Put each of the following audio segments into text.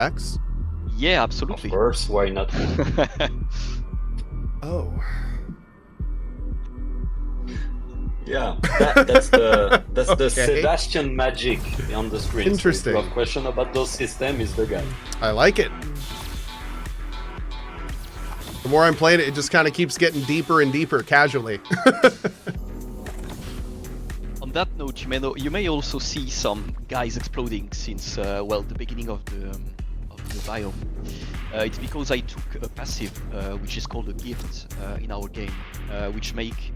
X? Yeah, absolutely. Of course, why not? Oh. Yeah, that's the Okay. Sebastian magic on the screen. Interesting. So if you have question about those systems, is the guy. I like it. The more I'm playing it, it just kind of keeps getting deeper and deeper casually. On that note, you may also see some guys exploding since well, the beginning of the biome. It's because I took a passive which is called a gift in our game, which make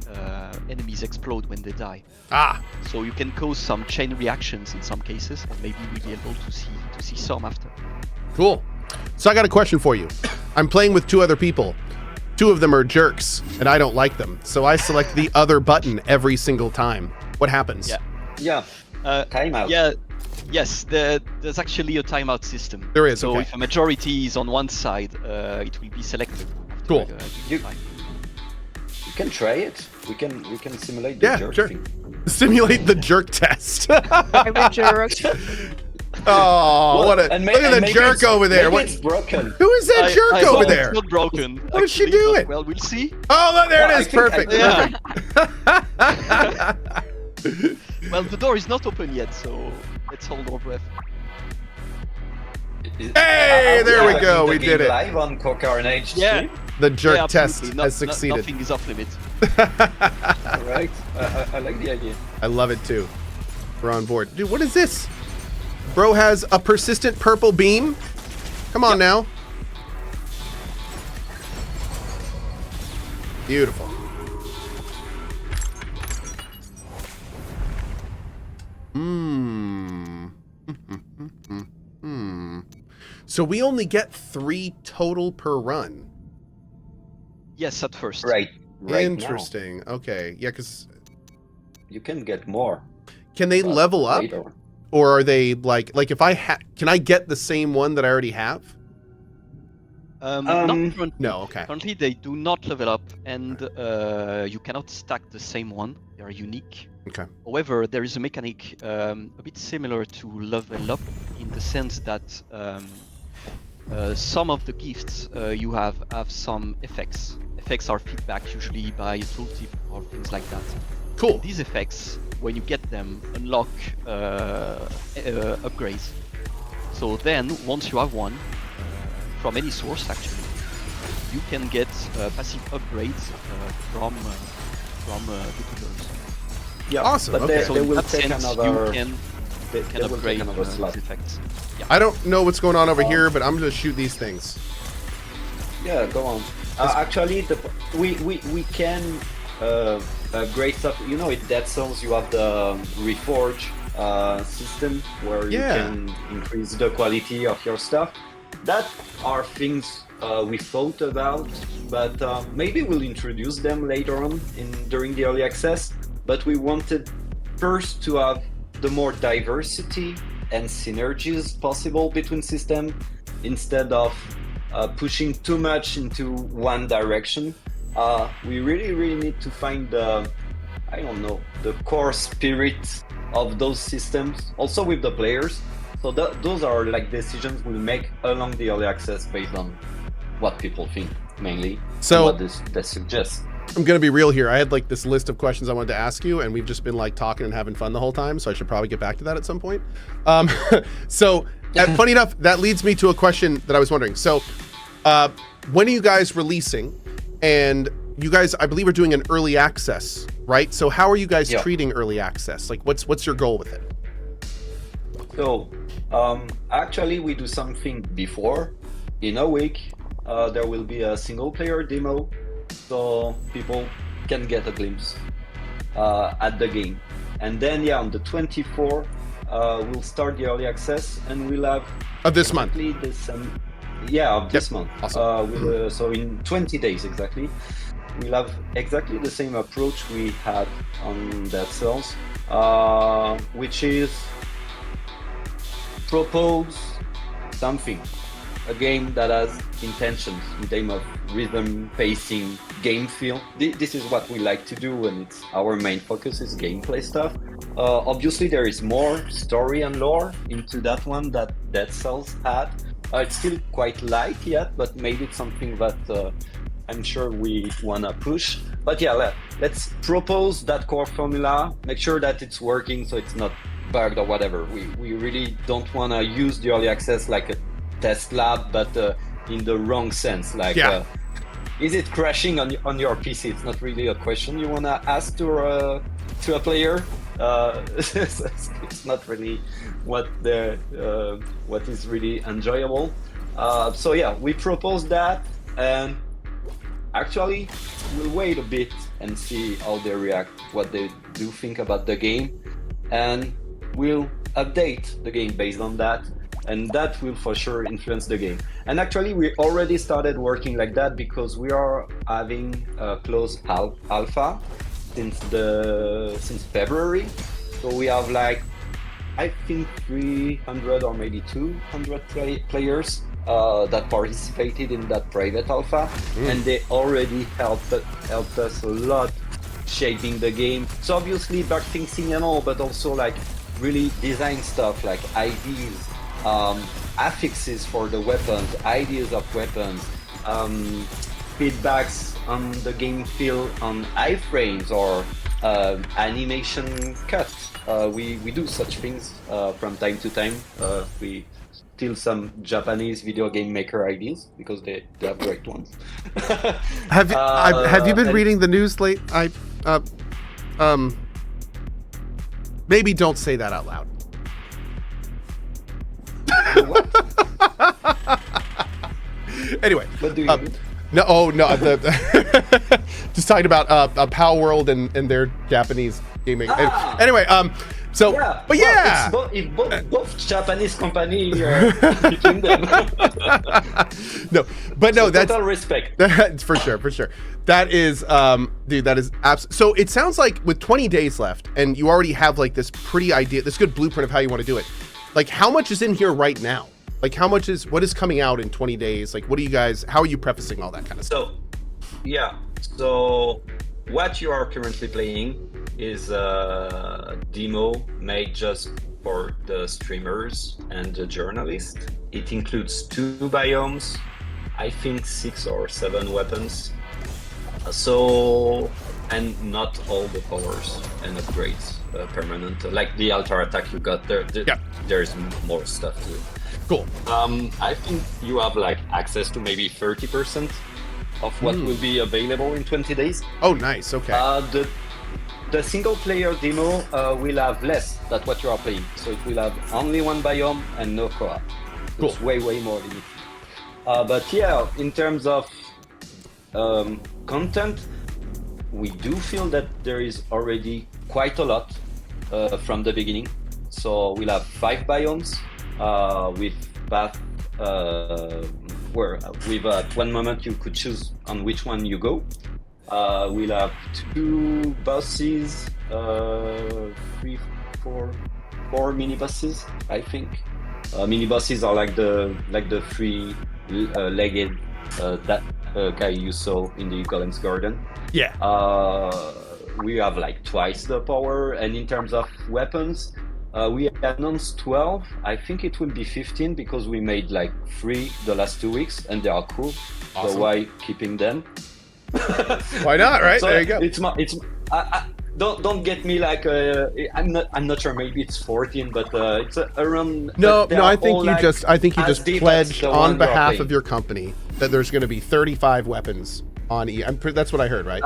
enemies explode when they die. Ah, So you can cause some chain reactions in some cases, and maybe we'll be able to see some after. cool. So I got a question for you. I'm playing with 2 other people. 2 of them are jerks, and I don't like them. So I select the other button every single time. What happens? Yeah. Yeah, timeout. Yeah. Yes, there's actually a timeout system. There is, So okay. if a majority is on one side, it will be selected. After, Cool. You can try it. We can simulate the Yeah, jerk sure. thing. Simulate the jerk test. I'm a jerk. Oh, Well, what a and look at the maybe jerk it's- over there. maybe What, it's broken. who is that jerk I over hope there? It's not broken. What is she actually, but, doing? well, we'll see. Oh, look, there Well, it is. I think Perfect. Yeah. Perfect. Well, the door is not open yet, so let's hold our breath. Hey, there we go. The We game did it. Live on CohhCarnage Yeah. The jerk Yeah, test absolutely. has succeeded. Nothing is off limit. Right. I like the idea. I love it too. We're on board. Dude, what is this? Bro has a persistent purple beam? Come on now. Beautiful. So we only get 3 total per run. Yes, at first. Right. Right. Interesting. Okay. Yeah, because Now. You can get more. can they but level up? later. Or are they like if I can I get the same one that I already have? Not currently. No, okay. Currently, they do not level up, and you cannot stack the same one. They are unique. Okay. However, there is a mechanic a bit similar to level up in the sense that some of the gifts you have some effects. Effects are feedback usually by a tooltip or things like that. Cool. These effects, when you get them, unlock upgrades. So then, once you have one, from any source actually, you can get passive upgrades from the tools. Yeah. Awesome, But okay. they, So they in will that take sense, another. you can They will upgrade take another slot. these effects. Yeah. I don't know what's going on over here, but I'm gonna shoot these things. Yeah, go on. Actually, we can upgrade stuff. You know, in Dead Cells, you have the Reforge system where you Yeah. can increase the quality of your stuff. That are things we thought about, but maybe we'll introduce them later on during the early access. But we wanted first to have the more diversity and synergies possible between systems instead of pushing too much into one direction. We really need to find the, I don't know, the core spirit of those systems, also with the players. So those are like decisions we'll make along the early access based on what people think mainly, So- and what they suggest. I'm gonna be real here. I had like this list of questions I wanted to ask you, and we've just been like talking and having fun the whole time. So I should probably get back to that at some point. So funny enough, that leads me to a question that I was wondering. So when are you guys releasing? And you guys, I believe, are doing an early access, right? So how are you guys Yeah. treating early access? Like, what's your goal with it? So actually we do something before. In a week there will be a single player demo, so people can get a glimpse at the game. And then yeah, on the 24th we'll start the early access, and we'll have Of this month? exactly the same, yeah, of this month. Awesome. So in 20 days exactly, we'll have exactly the same approach we had on Dead Cells, which is propose something, a game that has intentions in terms of rhythm, pacing, game feel. This is what we like to do, and it's our main focus is gameplay stuff. Obviously there is more story and lore into that one that Dead Cells had, It's still quite light yet, but maybe it's something that I'm sure we wanna push. But yeah, let's propose that core formula, make sure that it's working so it's not bugged or whatever. We really don't wanna use the early access like a test lab, but in the wrong sense. Like, is it crashing on your PC? It's not really a question you wanna ask to a player. It's not really what is really enjoyable. So yeah, we propose that, and actually we'll wait a bit and see how they react, what they do think about the game, and we'll update the game based on that, and that will for sure influence the game. And actually we already started working like that because we are having a closed alpha since February. So we have like, I think 300 or maybe 200 players that participated in that private alpha, and they already helped us a lot shaping the game. So obviously bug fixing and all, but also like really design stuff like ideas, affixes for the weapons, ideas of weapons, feedbacks on the game feel on iframes or animation cuts. We do such things from time to time. We steal some Japanese video game maker ideas because they have great ones. Have you been reading the news late? Maybe don't say that out loud. Anyway. What do you mean? No, just talking about Pow World and their Japanese gaming. Anyway, so, yeah, but yeah, both Japanese company between them. No, but no, so that's total respect. for sure. That is, dude, that is so it sounds like with 20 days left, and you already have like this pretty idea, this good blueprint of how you want to do it. Like, how much is in here right now? Like, what is coming out in 20 days? Like, how are you prefacing all that kind of stuff? So what you are currently playing is a demo made just for the streamers and the journalists. It includes 2 biomes, I think 6 or 7 weapons. So, and not all the powers and upgrades permanent. Like the altar attack you got there, there's more stuff to it. Cool. I think you have like access to maybe 30% of what will be available in 20 days. Oh, nice. Okay. The single player demo will have less than what you are playing. So it will have only 1 biome and no Cohh. Cool. It's way more limited. But yeah, in terms of content, we do feel that there is already quite a lot from the beginning. So we'll have 5 biomes with path where with at one moment you could choose on which one you go. We'll have 2 bosses, 4 mini bosses, I think. Mini bosses are like the 3-legged that guy you saw in the Golem's Garden. Yeah. We have like twice the power, and in terms of weapons, we announced 12. I think it will be 15 because we made like 3 the last 2 weeks, and they are cool. Awesome. So why keeping them? Why not? Right, so there you go. Don't get me like I'm not sure. Maybe it's 14, but it's around. No, I think you like just pledged on behalf of your company that there's going to be 35 weapons on that's what I heard, right?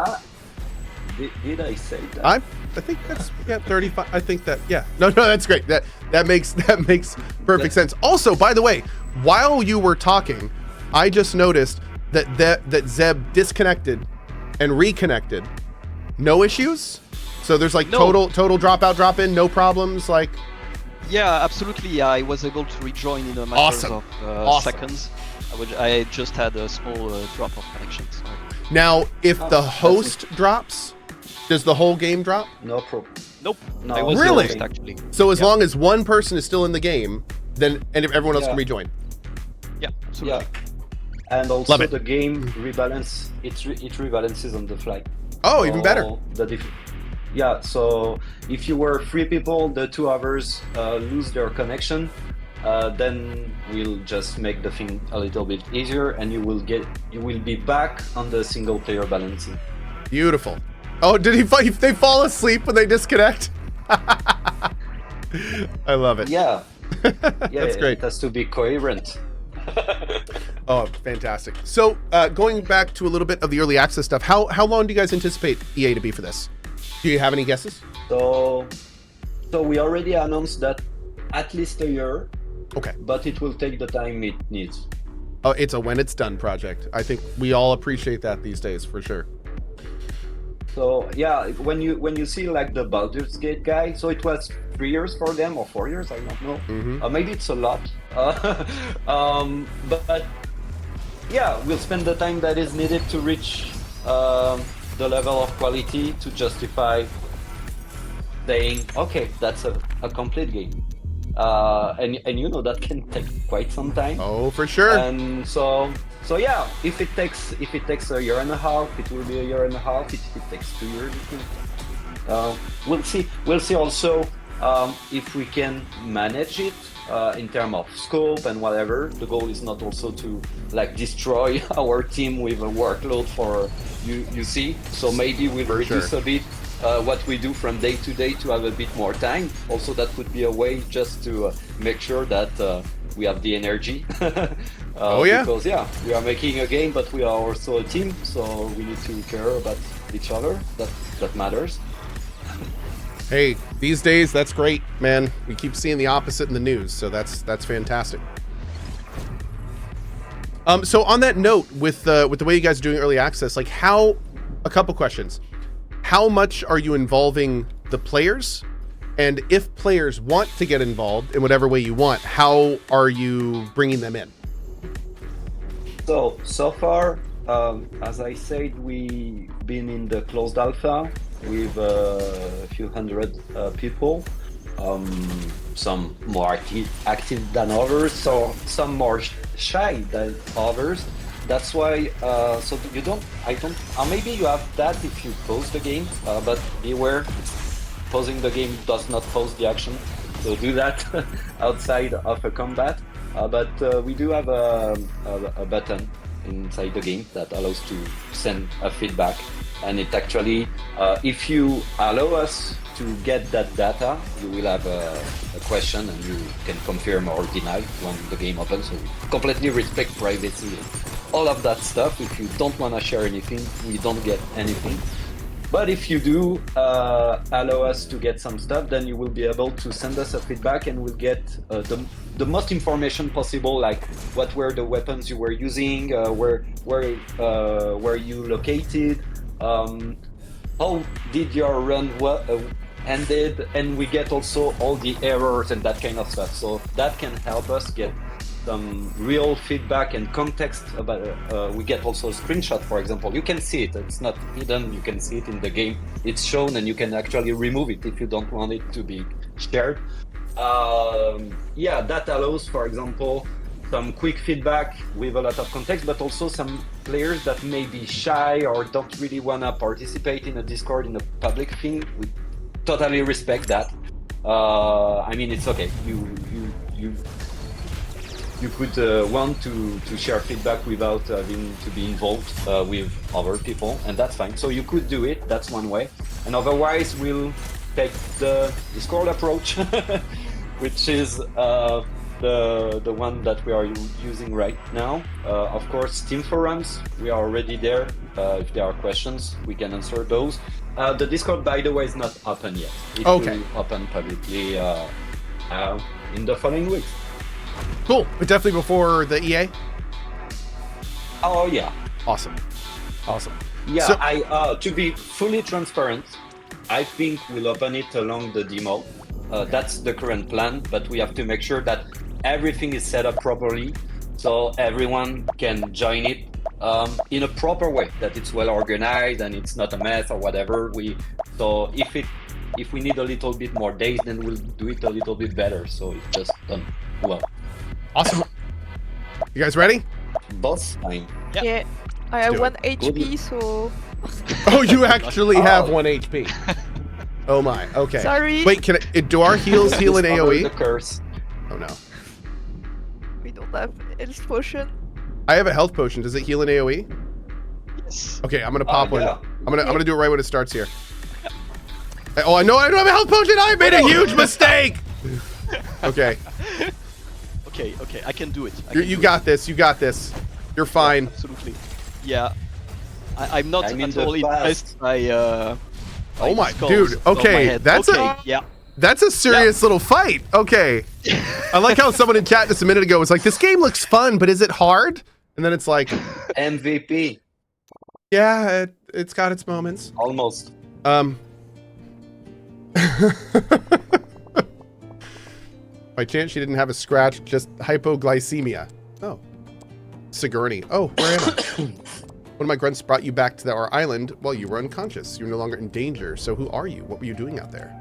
Did I say that? I think that's 35. I think that No, that's great. That makes perfect sense. Also, by the way, while you were talking, I just noticed that Zeb disconnected and reconnected. No issues. So there's like total dropout, drop in, no problems. Like, yeah, absolutely. I was able to rejoin in a matter of seconds. I just had a small drop of connection. Sorry. Now, if the host drops, does the whole game drop? No problem. Nope. No. I was Really? the host, actually. So as long as one person is still in the game, then everyone else can rejoin. Yeah, absolutely. Yeah. And also the game rebalance. It rebalances on the fly. Oh, even better. Yeah. So if you were 3 people, the 2 others lose their connection. then we'll just make the thing a little bit easier, and you will be back on the single player balancing. Beautiful. Oh, did they fall asleep when they disconnect? I love it. Yeah. Yeah, that's great. It has to be coherent. Oh, fantastic. So going back to a little bit of the early access stuff, how long do you guys anticipate EA to be for this? Do you have any guesses? So we already announced that at least a year. Okay. But it will take the time it needs. Oh, it's a when it's done project. I think we all appreciate that these days, for sure. So yeah, when you see like the Baldur's Gate guy, so it was 3 years for them or 4 years, I don't know. Mm-hmm. Maybe it's a lot. But yeah, we'll spend the time that is needed to reach the level of quality to justify saying, okay, that's a complete game. And you know that can take quite some time. Oh, for sure. And so yeah, if it takes a year and a half, it will be a year and a half. If it takes 2 years, we'll see. We'll see also if we can manage it in terms of scope and whatever. The goal is not also to like destroy our team with a workload for you see. So maybe we'll reduce a bit what we do from day to day to have a bit more time. Also, that would be a way just to make sure that we have the energy. Oh yeah. Because yeah, we are making a game, but we are also a team, so we need to care about each other. That matters. Hey, these days that's great, man. We keep seeing the opposite in the news, so that's fantastic. So on that note, with the way you guys are doing early access, like a couple questions. How much are you involving the players? And if players want to get involved in whatever way you want, how are you bringing them in? So far, as I said, we've been in the closed alpha with a few hundred people. Some more active than others, so some more shy than others. That's why, so you don't, I don't, maybe you have that if you pause the game, but beware, pausing the game does not pause the action. So do that outside of a combat. But we do have a button inside the game that allows to send a feedback. And it actually, if you allow us to get that data, you will have a question and you can confirm or deny when the game opens. So we completely respect privacy. All of that stuff. If you don't want to share anything, we don't get anything. But if you do allow us to get some stuff, then you will be able to send us a feedback and we'll get the most information possible, like what were the weapons you were using, where you located, how did your run ended, and we get also all the errors and that kind of stuff. So that can help us get some real feedback and context about we get also a screenshot, for example. You can see it, it's not hidden, you can see it in the game, it's shown, and you can actually remove it if you don't want it to be shared. Yeah, that allows, for example, some quick feedback with a lot of context, but also some players that may be shy or don't really want to participate in a Discord, in a public thing. We totally respect that. I mean, it's okay. You could want to share feedback without having to be involved with other people, and that's fine. So you could do it, that's one way. And otherwise, we'll take the Discord approach, which is the one that we are using right now. Of course, Team forums, we are already there. If there are questions, we can answer those. The Discord, by the way, is not open yet. It will open publicly in the following weeks. Cool, but definitely before the EA? Oh yeah. Awesome. Yeah, so, to be fully transparent, I think we'll open it along the demo. That's the current plan, but we have to make sure that everything is set up properly so everyone can join it in a proper way, that it's well organized and it's not a mess or whatever. So if we need a little bit more days, then we'll do it a little bit better. So it's just done well. Awesome. You guys ready? Boss time. Yep. Yeah, I have do 1 it. HP, so... Oh, you actually have 1 HP. Oh my, okay. Sorry. Wait, do our heals heal in Discover AoE? the curse. Oh no. don't have health potion. I have a health potion. Does it heal an AoE? Yes. Okay, I'm gonna pop one. yeah. I'm gonna do it right when it starts here. Oh, I know I don't have a health potion. I made a huge mistake. Okay. Okay, I can do it. You got this. You got this. You're fine. Absolutely. Yeah. I'm not I'm in at the all impressed by. Oh my, skulls dude. above my Okay, head. that's okay, a yeah. that's a serious little fight. Okay. I like how someone in chat just a minute ago was like, "This game looks fun, but is it hard?" And then it's like, MVP. "Yeah, it's got its moments." Almost. By chance, she didn't have a scratch, just hypoglycemia. Oh. Sigourney. Oh, where am I? One of my grunts brought you back to our island while you were unconscious. You're no longer in danger. So who are you? What were you doing out there?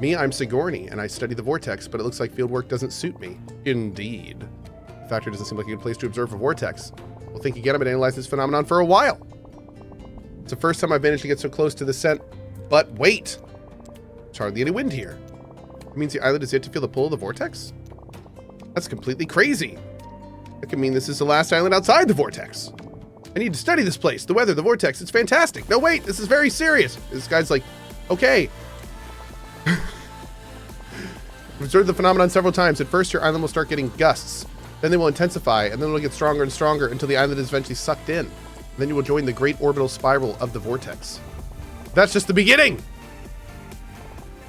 Me, I'm Sigourney, and I study the vortex, but it looks like fieldwork doesn't suit me. Indeed. The factory doesn't seem like a good place to observe a vortex. Well, think again, I've been analyzing this phenomenon for a while. It's the first time I've managed to get so close to the scent. But wait! There's hardly any wind here. It means the island is yet to feel the pull of the vortex? That's completely crazy. That could mean this is the last island outside the vortex. I need to study this place, the weather, the vortex. It's fantastic. No, wait, this is very serious. This guy's like, okay. I've observed the phenomenon several times. At first, your island will start getting gusts. Then they will intensify, and then it'll get stronger and stronger until the island is eventually sucked in. And then you will join the great orbital spiral of the vortex. That's just the beginning!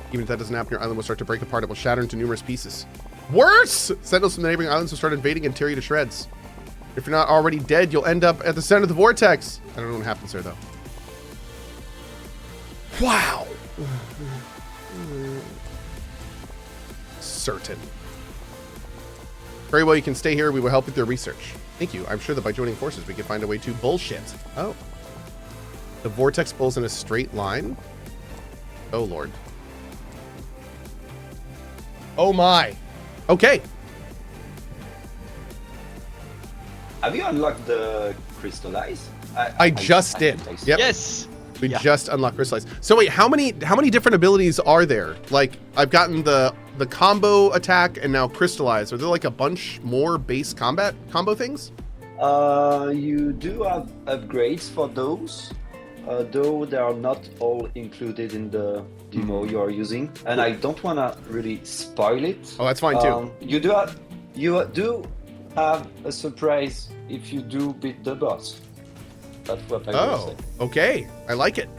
Even if that doesn't happen, your island will start to break apart. It will shatter into numerous pieces. Worse! Sentinels from the neighboring islands will start invading and tear you to shreds. If you're not already dead, you'll end up at the center of the vortex. I don't know what happens there, though. Wow! Certain. Very well, you can stay here. We will help with your research. Thank you. I'm sure that by joining forces, we can find a way to bullshit. Oh. The vortex pulls in a straight line? Oh, Lord. Oh, my. Okay. Have you unlocked the crystallize? I just did. Yep. Yes. We just unlocked crystallize. So wait, how many different abilities are there? Like, I've gotten the combo attack and now crystallize. Are there like a bunch more base combo things? You do have upgrades for those, though they are not all included in the demo you are using. And I don't want to really spoil it. Oh, that's fine too. You do have a surprise if you do beat the boss. That's what I will say. Okay. I like it.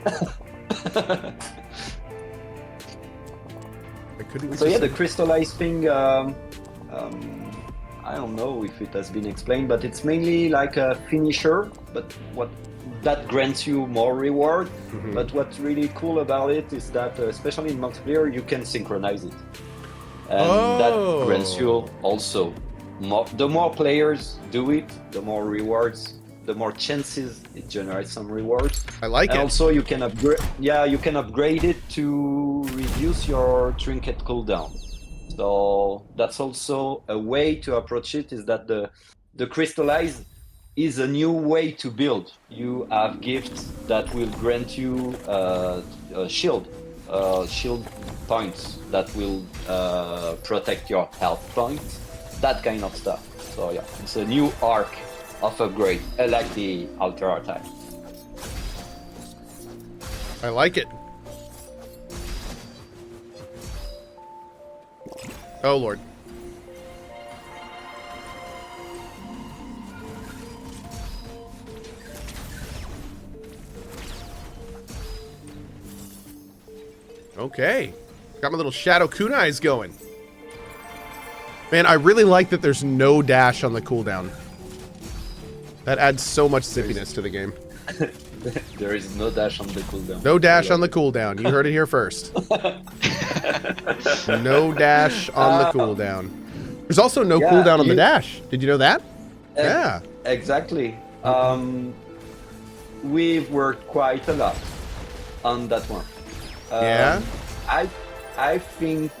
I couldn't. So yeah, the crystallized thing. I don't know if it has been explained, but it's mainly like a finisher. But what that grants you more reward. Mm-hmm. But what's really cool about it is that, especially in multiplayer, you can synchronize it, and that grants you also more. The more players do it, the more rewards. The more chances it generates some rewards. I like it. And also you can upgrade. Yeah, you can upgrade it to reduce your trinket cooldown. So that's also a way to approach it. Is that the crystallize is a new way to build. You have gifts that will grant you shield points that will protect your health points. That kind of stuff. So yeah, it's a new arc of upgrade. I like the alter attack. I like it. Oh, Lord. Okay. Got my little shadow kunais going. Man, I really like that there's no dash on the cooldown. That adds so much zippiness to the game. There is no dash on the cooldown. No dash on the cooldown. You heard it here first. No dash on the cooldown. There's also no cooldown on the dash. Did you know that? Yeah. Exactly. We've worked quite a lot on that one. Yeah. I think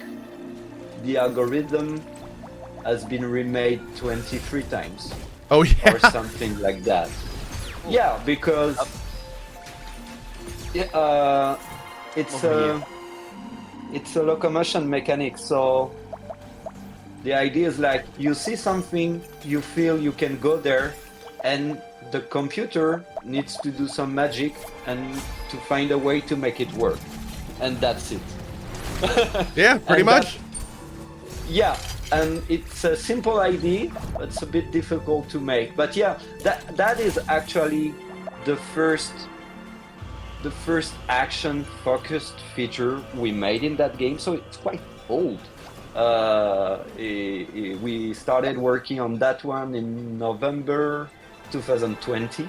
the algorithm has been remade 23 times. Oh, yeah. Or something like that. Yeah, because it's a locomotion mechanic. So The idea is like you see something, you feel you can go there, and the computer needs to do some magic and to find a way to make it work, and that's it. Yeah, pretty And much. Yeah, and it's a simple idea. It's a bit difficult to make, but yeah, that is actually the first action focused feature we made in that game. So it's quite old. We started working on that one in November 2020,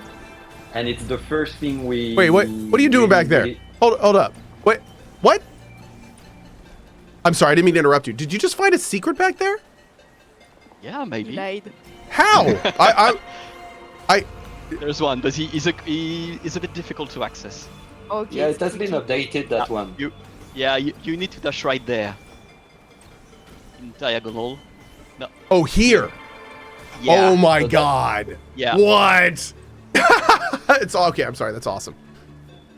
and it's the first thing we. Wait, what are you doing back there? Hold up. Wait, what? I'm sorry, I didn't mean to interrupt you. Did you just find a secret back there? Yeah, maybe. Lied. How? I There's one, but he is a bit difficult to access. Okay. Yeah, it has been updated, that one. You need to dash right there. In diagonal. No. Oh, here. Yeah. Oh my so that- god. Yeah. What? It's okay. I'm sorry. That's awesome.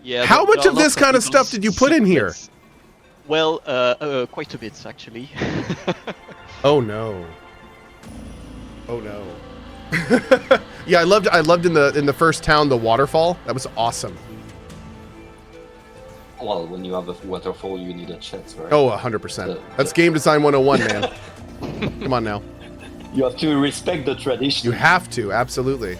Yeah. How there much are of this lots kind of little stuff did you put in here? secrets. Well, quite a bit actually. Oh no. Oh no. Yeah, I loved in the first town the waterfall. That was awesome. Well, when you have a waterfall, you need a chest, right? Oh, 100%. That's game design 101, man. Come on now. You have to respect the tradition. You have to, absolutely.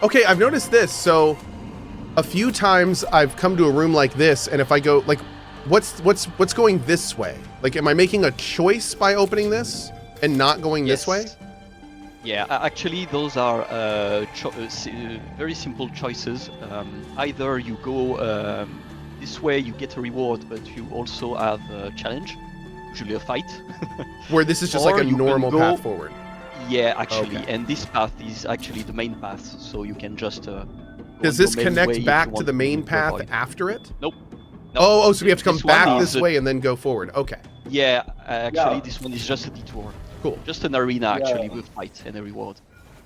Okay, I've noticed this. So, a few times I've come to a room like this, and if I go like, what's going this way? Like, am I making a choice by opening this and not going this way? Yeah, actually, those are very simple choices. Either you go this way, you get a reward, but you also have a challenge, usually a fight. Where this is just Or like a you can normal go- path forward. Yeah, actually, Okay. and this path is actually the main path, so you can just. Go Does on this your main way connect if back you to want the main path avoid. after it? Nope. Oh, so we have to come This one back is this a- way and then go forward. Okay, Yeah, actually, Yeah. this one is just a detour. cool. Just an arena, actually, Yeah. with fight and a reward.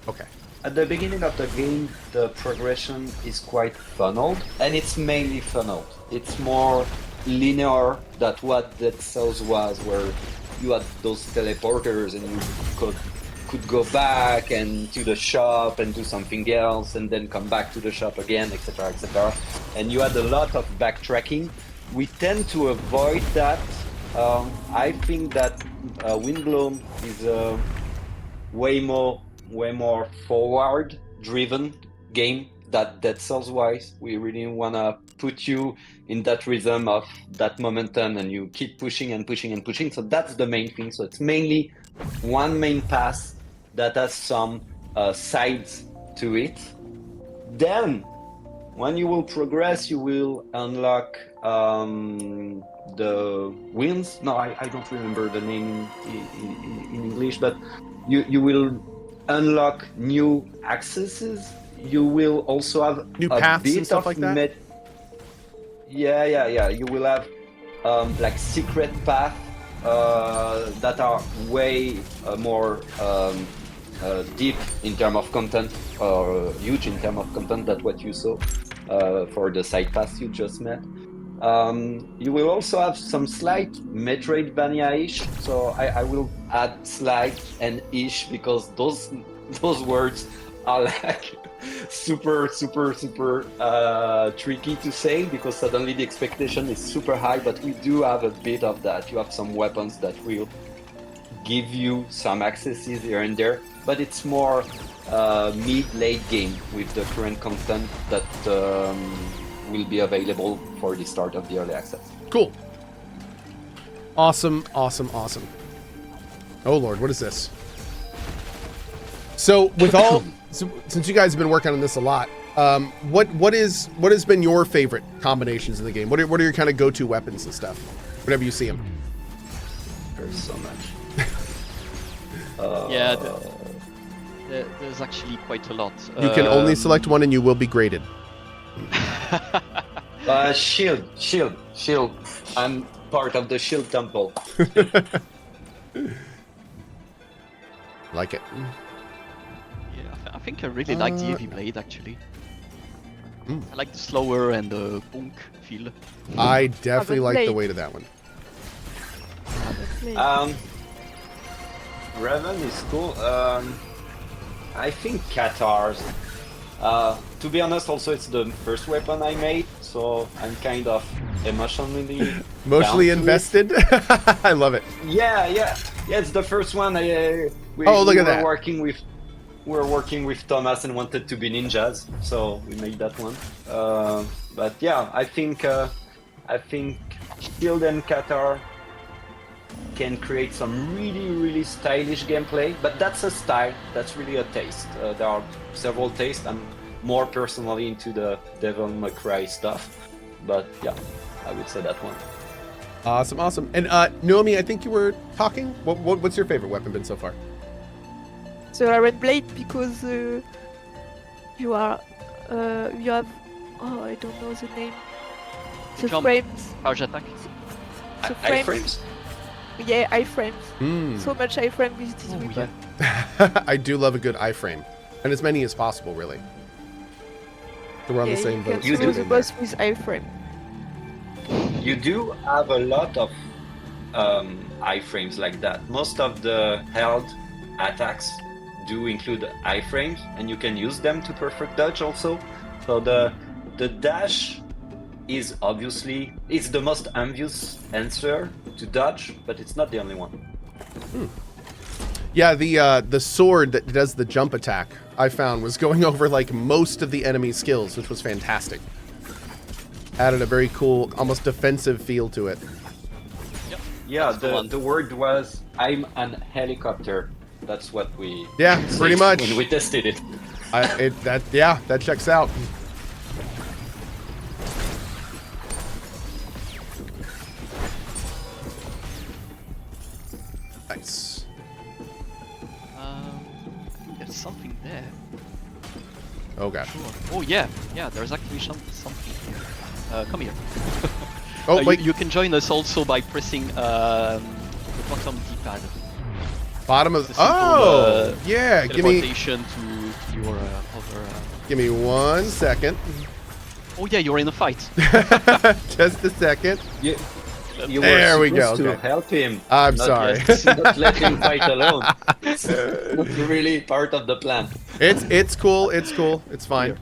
Okay. At the beginning of the game, the progression is quite funneled, and it's mainly funneled. It's more linear than what Dead Cells was, where you had those teleporters and you could go back and to the shop and do something else, and then come back to the shop again, etc., etc. And you had a lot of backtracking. We tend to avoid that. I think that Windblown is way more forward-driven game that Dead Cells wise. We really wanna put you in that rhythm of that momentum, and you keep pushing and pushing and pushing. So that's the main thing. So it's mainly one main path that has some sides to it. Then, when you will progress, you will unlock the winds. No, I don't remember the name in English, but you will unlock new accesses. You will also have New a paths bit and stuff of like that? Yeah. You will have like secret paths that are way more deep in terms of content, or huge in terms of content than what you saw for the side paths you just met. You will also have some slight Metroidvania-ish, so I will add slight and ish because those words are like super tricky to say, because suddenly the expectation is super high, but we do have a bit of that. You have some weapons that will give you some accesses here and there, but it's more mid-late game with the current content that will be available for the start of the early access. Cool. Awesome. Oh Lord, what is this? So with all, since you guys have been working on this a lot, what has been your favorite combinations in the game? What are your kind of go-to weapons and stuff? Whenever you see them. There's so much. Yeah, there's actually quite a lot. You can only select one and you will be graded. Shield. I'm part of the Shield Temple. Like it. Yeah, I think I really like the heavy blade actually. I like the slower and the bonk feel. I definitely Haven't like the played. weight of that one. Raven is cool. I think Qatar's. To be honest, also it's the first weapon I made, so I'm kind of emotionally Emotionally bound to it. invested. I love it. Yeah. It's the first one. We Look we at were that. We were working with Thomas and wanted to be ninjas, so we made that one. But yeah, I think Shield and Qatar can create some really stylish gameplay. But that's a style. That's really a taste. There are several tastes. I'm more personally into the Devil May Cry stuff. But yeah, I would say that one. Awesome. And Naomi, I think you were talking. What's your favorite weapon been so far? The Iron Blade, because you have I don't know the name. The Jump. frames. Charge attack. The frames. Iframes? Yeah, iframes. Mm. So much iframe with this Oh, weapon. I do love a good iframe, and as many as possible, really. So we're on the same you boat. can You solo do. the boss with iframe. You do have a lot of iframes like that. Most of the held attacks do include iframes, and you can use them to perfect dodge also. So the dash is obviously the most obvious answer to dodge, but it's not the only one. Yeah, the sword that does the jump attack I found was going over like most of the enemy skills, which was fantastic. Added a very cool, almost defensive feel to it. Yep. Yeah, That's the one. the word was "I'm an helicopter." That's what we Yeah, pretty said much. when we tested it. That checks out. Nice. There's something there. Oh gosh. Sure. Oh yeah, there's actually something here. Come here. Oh wait, You can join us also by pressing the bottom D-pad. bottom of. the simple, Oh yeah, Teleportation to your other. give me 1 second. Oh yeah, you're in a fight. Just a second. You There were we go, supposed to okay. help him. I'm not sorry. Not let him fight alone. It's not really part of the plan. It's cool. It's fine.